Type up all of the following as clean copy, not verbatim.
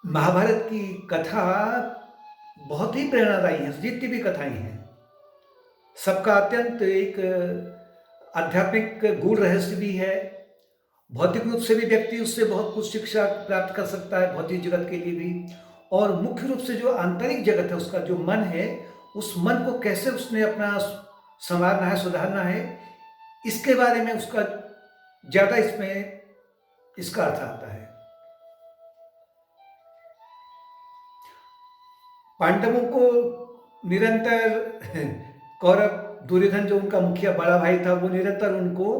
महाभारत की कथा बहुत ही प्रेरणादायी है, जितनी भी कथाएँ हैं। सबका अत्यंत एक आध्यात्मिक गूढ़ रहस्य भी है। भौतिक रूप से भी व्यक्ति उससे बहुत कुछ शिक्षा प्राप्त कर सकता है, भौतिक जगत के लिए भी। और मुख्य रूप से जो आंतरिक जगत है, उसका जो मन है, उस मन को कैसे उसने अपना सँवारना है, सुधारना है, इसके बारे में उसका ज़्यादा इसमें इसका अर्थ आता है। पांडवों को निरंतर कौरव दुर्योधन जो उनका मुखिया बड़ा भाई था, वो निरंतर उनको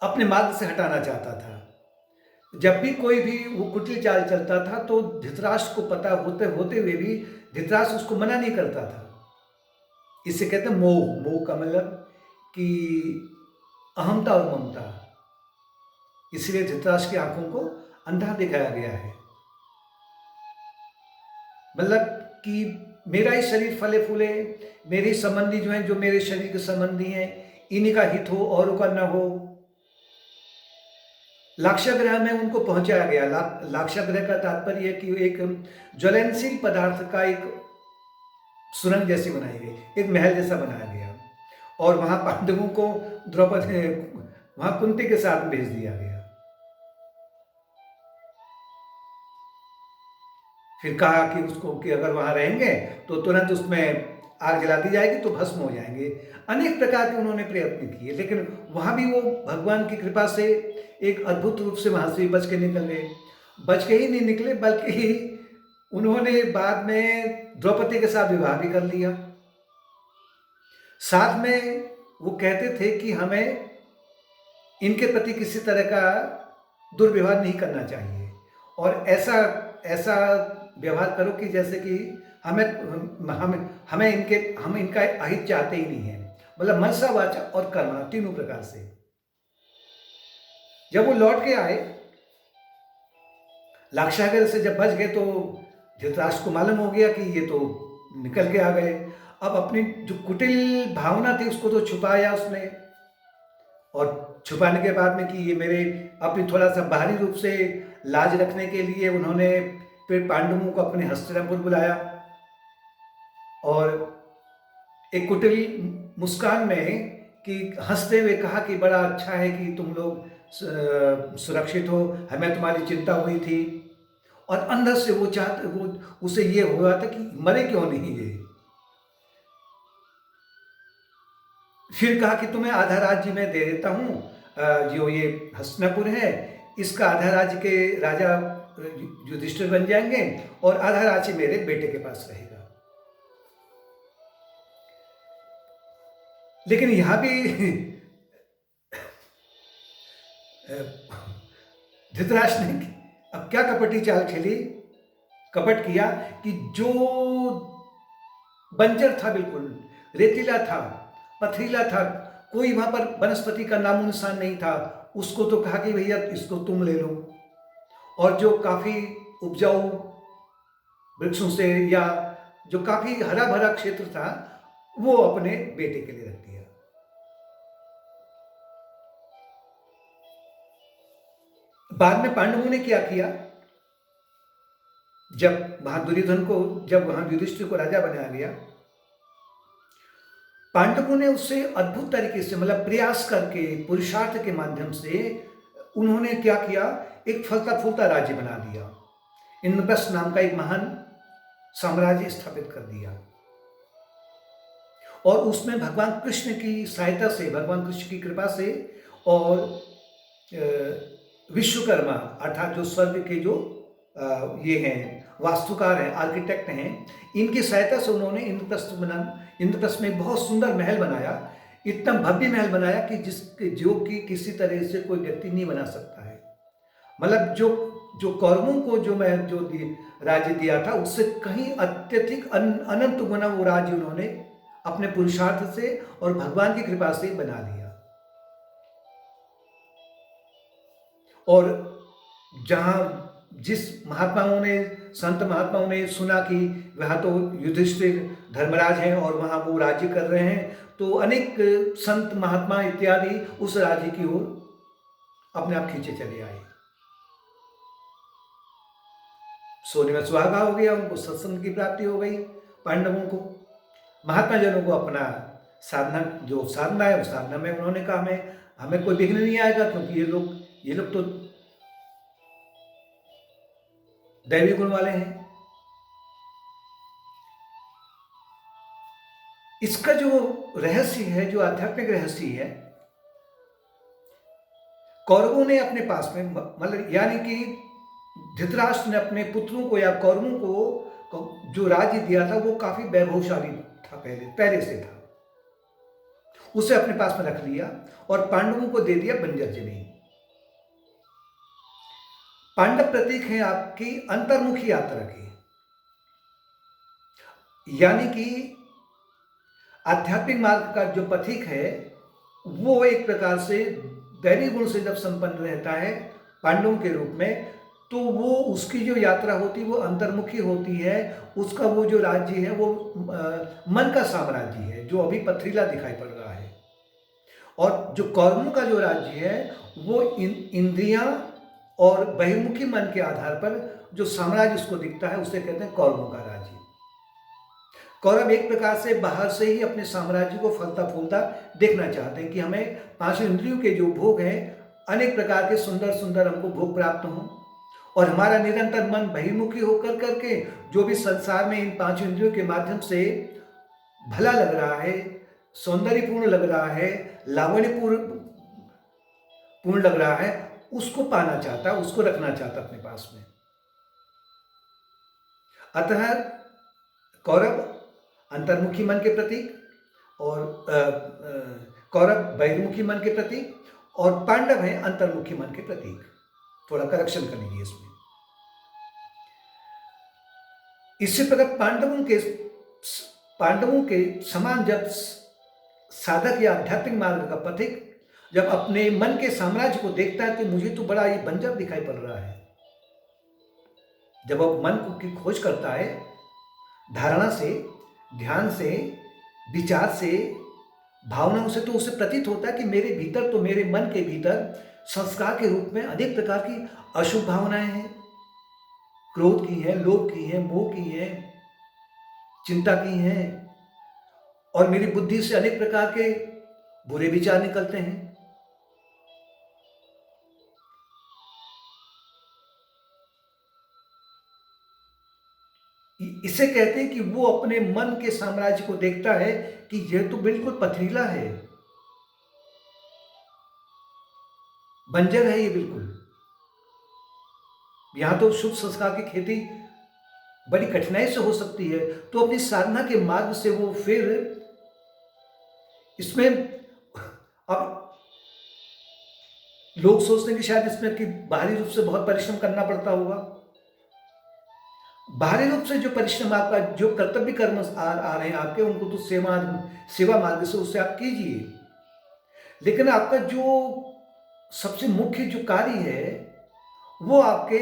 अपने मार्ग से हटाना चाहता था। जब भी कोई भी वो कुटिल चाल चलता था, तो धृतराष्ट्र को पता होते होते हुए भी धृतराष्ट्र उसको मना नहीं करता था। इसे कहते हैं मोह। मोह का मतलब कि अहमता और ममता। इसलिए धृतराष्ट्र की आंखों को अंधा दिखाया गया है। मतलब कि मेरा ही शरीर फले फूले, मेरे संबंधी जो हैं, जो मेरे शरीर के संबंधी हैं, इन्हीं का हित हो, औरों का न हो। लाक्षागृह में उनको पहुंचाया गया। लाक्षागृह का तात्पर्य है कि एक ज्वलनशील पदार्थ का एक सुरंग जैसी बनाई गई, एक महल जैसा बनाया गया, और वहां पांडवों को द्रौपदी वहां कुंती के साथ भेज दिया गया। फिर कहा कि उसको कि अगर वहां रहेंगे तो तुरंत उसमें आग जला दी जाएगी, तो भस्म हो जाएंगे। अनेक प्रकार के उन्होंने प्रयत्न किए, लेकिन वहां भी वो भगवान की कृपा से एक अद्भुत रूप से वहां से बच के निकल गए। बच के ही नहीं निकले, बल्कि उन्होंने बाद में द्रौपदी के साथ विवाह भी कर लिया। साथ में वो कहते थे कि हमें इनके प्रति किसी तरह का दुर्व्यवहार नहीं करना चाहिए, और ऐसा ऐसा व्यवहार करो कि जैसे कि हमें हम इनका अहित चाहते ही नहीं है। मतलब मनसा वाचा और कर्मणा, तीनों प्रकार से। जब वो लौट के आए, लाक्षागृह से जब बच गए, तो धृतराष्ट्र को मालूम हो गया कि ये तो निकल के आ गए। अब अपनी जो कुटिल भावना थी उसको तो छुपाया उसने, और छुपाने के बाद में कि ये मेरे अपनी थोड़ा सा बाहरी रूप से लाज रखने के लिए उन्होंने फिर पांडवों को अपने हस्तिनापुर बुलाया, और एक कुटिल मुस्कान में कि हंसते हुए कहा कि बड़ा अच्छा है कि तुम लोग सुरक्षित हो, हमें तुम्हारी चिंता हुई थी। और अंदर से वो उसे ये हुआ था कि मरे क्यों नहीं ये। फिर कहा कि तुम्हें आधा राज्य मैं दे देता हूँ, जो ये हस्तिनापुर है, इसका आधा राज्य के राजा युधिष्ठिर बन जाएंगे, और आधा राज्य मेरे बेटे के पास रहेगा। लेकिन यहां भी धृतराष्ट्र ने अब क्या कपटी चाल खेली, कपट किया कि जो बंजर था, बिल्कुल रेतीला था, पथरीला था, कोई वहां पर वनस्पति का नामो निशान नहीं था, उसको तो कहा कि भैया इसको तुम ले लो। और जो काफी उपजाऊ वृक्षों से, या जो काफी हरा भरा क्षेत्र था, वो अपने बेटे के लिए रख दिया। बाद में पांडवों ने क्या किया, जब वहां युधिष्ठिर को राजा बनाया गया, पांडवों ने उससे अद्भुत तरीके से, मतलब प्रयास करके, पुरुषार्थ के माध्यम से उन्होंने क्या किया, एक फलता फूलता राज्य बना दिया। इंद्रप्रस्थ नाम का एक महान साम्राज्य स्थापित कर दिया, और उसमें भगवान कृष्ण की सहायता से, भगवान कृष्ण की कृपा से, और विश्वकर्मा अर्थात जो स्वर्ग के जो ये हैं वास्तुकार हैं, आर्किटेक्ट हैं, इनकी सहायता से उन्होंने इंद्रप्रस्थ में बहुत सुंदर महल बनाया। इतना भव्य महल बनाया कि जो कि किसी तरह से कोई व्यक्ति नहीं बना सकता है। मतलब जो कौरवों को जो राज्य दिया था, उससे कहीं अत्यधिक अनंत गुना वो राज्य उन्होंने अपने पुरुषार्थ से और भगवान की कृपा से बना लिया। और जिस संत महात्माओं ने सुना कि वहाँ तो युधिष्ठिर धर्मराज हैं और वहाँ वो राज्य कर रहे हैं, तो अनेक संत महात्मा इत्यादि उस राज्य की ओर अपने आप खींचे चले आए। सोने में सुहागा हो गया, उनको सत्संग की प्राप्ति हो गई पांडवों को। महात्मा जनों को अपना साधना, जो साधना है उस साधना में उन्होंने कहा हमें हमें कोई विघ्न नहीं आएगा, क्योंकि ये लोग तो दैवी गुण वाले हैं। इसका जो रहस्य है, जो आध्यात्मिक रहस्य है, कौरवों ने अपने पास में, मतलब यानी कि धृतराष्ट्र ने अपने पुत्रों को या कौरवों को जो राज्य दिया था वो काफी वैभवशाली था, पहले से था, उसे अपने पास में रख लिया और पांडवों को दे दिया बंजर जमीन। पांडव प्रतीक है आपकी अंतर्मुखी यात्रा की, यानी कि आध्यात्मिक मार्ग का जो पथिक है वो एक प्रकार से दैवी गुण से जब संपन्न रहता है पांडवों के रूप में, तो वो उसकी जो यात्रा होती है वो अंतर्मुखी होती है। उसका वो जो राज्य है वो मन का साम्राज्य है, जो अभी पथरीला दिखाई पड़ रहा है। और जो कौरवों का जो राज्य है वो इंद्रियां और बहिर्मुखी मन के आधार पर जो साम्राज्य उसको दिखता है उसे कहते हैं कौरवों का राज्य। कौरव एक प्रकार से बाहर से ही अपने साम्राज्य को फलता फूलता देखना चाहते हैं कि हमें पांच इंद्रियों के जो भोग हैं, अनेक प्रकार के सुंदर सुंदर हमको भोग प्राप्त हों, और हमारा निरंतर मन बहिर्मुखी होकर करके जो भी संसार में इन पांच इंद्रियों के माध्यम से भला लग रहा है, सौंदर्यपूर्ण लग रहा है, लावण्यपूर्ण लग रहा है, उसको पाना चाहता, उसको रखना चाहता अपने पास में। अतः कौरव अंतर्मुखी मन के प्रतीक और कौरव बहिर्मुखी मन के प्रतीक, और पांडव हैं अंतर्मुखी मन के प्रतीक। थोड़ा करेक्शन कर लीजिए इसमें। इससे प्रकार पांडवों के समान जब साधक या आध्यात्मिक मार्ग का पथिक जब अपने मन के साम्राज्य को देखता है तो मुझे तो बड़ा ये बंजर दिखाई पड़ रहा है। जब वह मन की खोज करता है धारणा से, ध्यान से, विचार से, भावनाओं से, तो उसे प्रतीत होता है कि मेरे भीतर, तो मेरे मन के भीतर संस्कार के रूप में अनेक प्रकार की अशुभ भावनाएं हैं, क्रोध की हैं, लोभ की हैं, मोह की हैं, चिंता की हैं, और मेरी बुद्धि से अनेक प्रकार के बुरे विचार निकलते हैं। इसे कहते हैं कि वो अपने मन के साम्राज्य को देखता है कि यह तो बिल्कुल पथरीला है, बंजर है ये बिल्कुल, यहां तो शुभ संस्कार की खेती बड़ी कठिनाई से हो सकती है। तो अपनी साधना के मार्ग से वो फिर इसमें, अब लोग सोचते हैं कि शायद इसमें कि बाहरी रूप से बहुत परिश्रम करना पड़ता होगा। बाहरी रूप से जो परिश्रम, आपका जो कर्तव्य कर्म आ रहे हैं आपके, उनको तो सेवा मार्ग से उससे आप कीजिए, लेकिन आपका जो सबसे मुख्य जो कार्य है वो आपके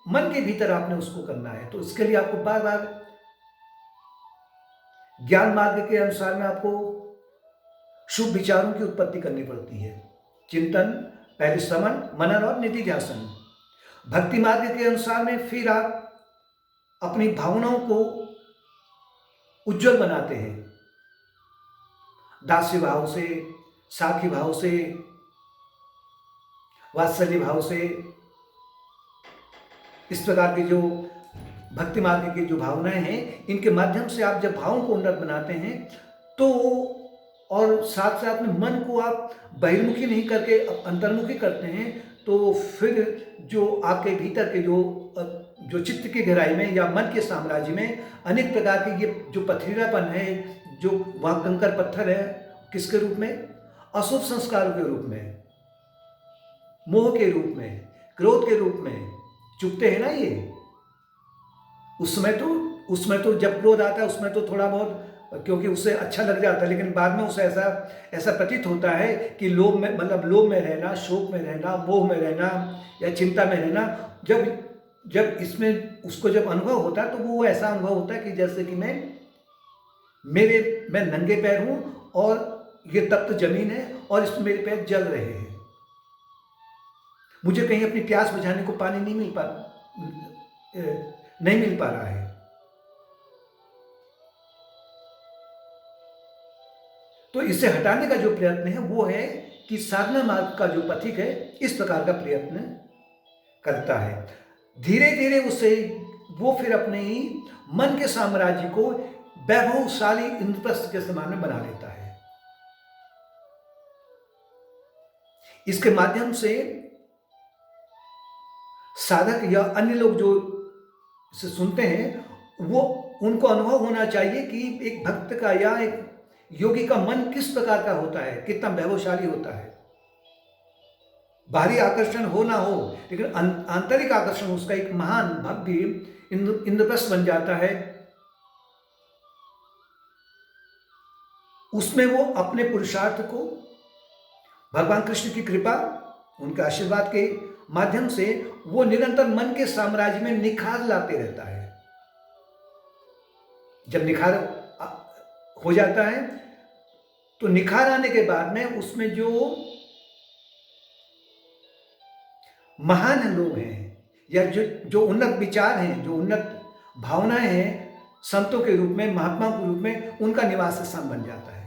मन के भीतर आपने उसको करना है। तो इसके लिए आपको बार बार ज्ञान मार्ग के अनुसार में आपको शुभ विचारों की उत्पत्ति करनी पड़ती है। चिंतन, पहले श्रवण, मनन और निधिध्यासन। भक्ति मार्ग के अनुसार में फिर आप अपनी भावनाओं को उज्जवल बनाते हैं, दास्य भाव से, साखी भाव से, वात्सल्य भाव से। इस प्रकार की जो भक्ति मार्ग की जो भावनाएं हैं, इनके माध्यम से आप जब भावों को उन्नत बनाते हैं तो, और साथ साथ में मन को आप बहिर्मुखी नहीं करके अंतर्मुखी करते हैं, तो फिर जो आपके भीतर के जो चित्त की गहराई में या मन के साम्राज्य में अनेक प्रकार के ये जो पथरीलापन है, जो वहाँ कंकर पत्थर है, किसके रूप में? अशुभ संस्कारों के रूप में, मोह के रूप में, क्रोध के रूप में चुभते हैं ना ये। उसमें तो जब क्रोध आता है उसमें तो थोड़ा बहुत, क्योंकि उसे अच्छा लग जाता है, लेकिन बाद में उसे ऐसा प्रतीत होता है कि लोभ में रहना, शोक में रहना, मोह में रहना या चिंता में रहना, जब इसमें उसको जब अनुभव होता है तो वो ऐसा अनुभव होता है कि जैसे कि मैं नंगे पैर हूं और ये तप्त जमीन है और इसमें मेरे पैर जल रहे हैं, मुझे कहीं अपनी प्यास बुझाने को पानी नहीं नहीं मिल पा रहा है। तो इसे हटाने का जो प्रयत्न है वो है कि साधना मार्ग का जो पथिक है इस प्रकार का प्रयत्न करता है। धीरे धीरे उसे वो फिर अपने ही मन के साम्राज्य को वैभवशाली इंद्रप्रस्थ के समान में बना लेता है। इसके माध्यम से साधक या अन्य लोग जो इसे सुनते हैं वो उनको अनुभव होना चाहिए कि एक भक्त का या एक योगी का मन किस प्रकार का होता है, कितना वैभवशाली होता है। बाहरी आकर्षण हो ना हो लेकिन आंतरिक आकर्षण उसका एक महान भव्य इंद्रप्रस्थ बन जाता है। उसमें वो अपने पुरुषार्थ को भगवान कृष्ण की कृपा, उनके आशीर्वाद के माध्यम से वो निरंतर मन के साम्राज्य में निखार लाते रहता है। जब निखार हो जाता है तो निखार आने के बाद में उसमें जो महान लोग हैं या जो उन्नत विचार हैं, जो उन्नत भावनाएं हैं, संतों के रूप में, महात्माओं के रूप में उनका निवास स्थान बन जाता है।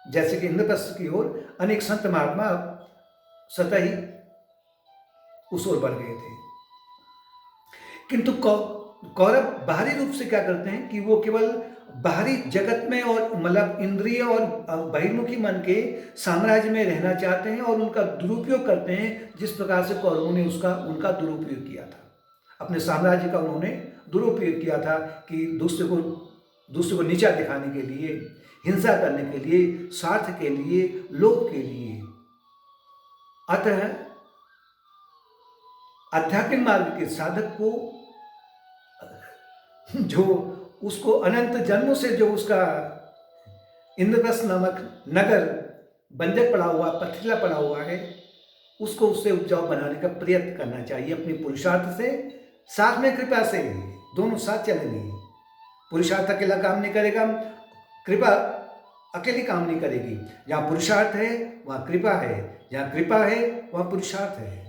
जैसे कि इंद्रप्रस्थ की ओर अनेक संत महात्मा स्वतः ही उस ओर बढ़ गए थे। किंतु कौरव बाहरी रूप से क्या करते हैं कि वो केवल बाहरी जगत में और मतलब इंद्रिय और बहिर्मुखी मन के साम्राज्य में रहना चाहते हैं और उनका दुरुपयोग करते हैं, जिस प्रकार से कौरवों ने उनका दुरुपयोग किया था। अपने साम्राज्य का उन्होंने दुरुपयोग किया था कि दूसरे को नीचा दिखाने के लिए, हिंसा करने के लिए, स्वार्थ के लिए, लोभ के लिए। अतः आध्यात्मिक मार्ग के साधक को जो उसको अनंत जन्मों से जो उसका इंद्रप्रस्थ नामक नगर बंजर पड़ा हुआ, पथरीला पड़ा हुआ है, उसको उससे उपजाऊ बनाने का प्रयत्न करना चाहिए अपने पुरुषार्थ से, साथ में कृपा से। दोनों साथ चलेंगे। पुरुषार्थ अकेला काम नहीं करेगा, कृपा अकेली काम नहीं करेगी। जहाँ पुरुषार्थ है वहाँ कृपा है, जहाँ कृपा है वहाँ पुरुषार्थ है।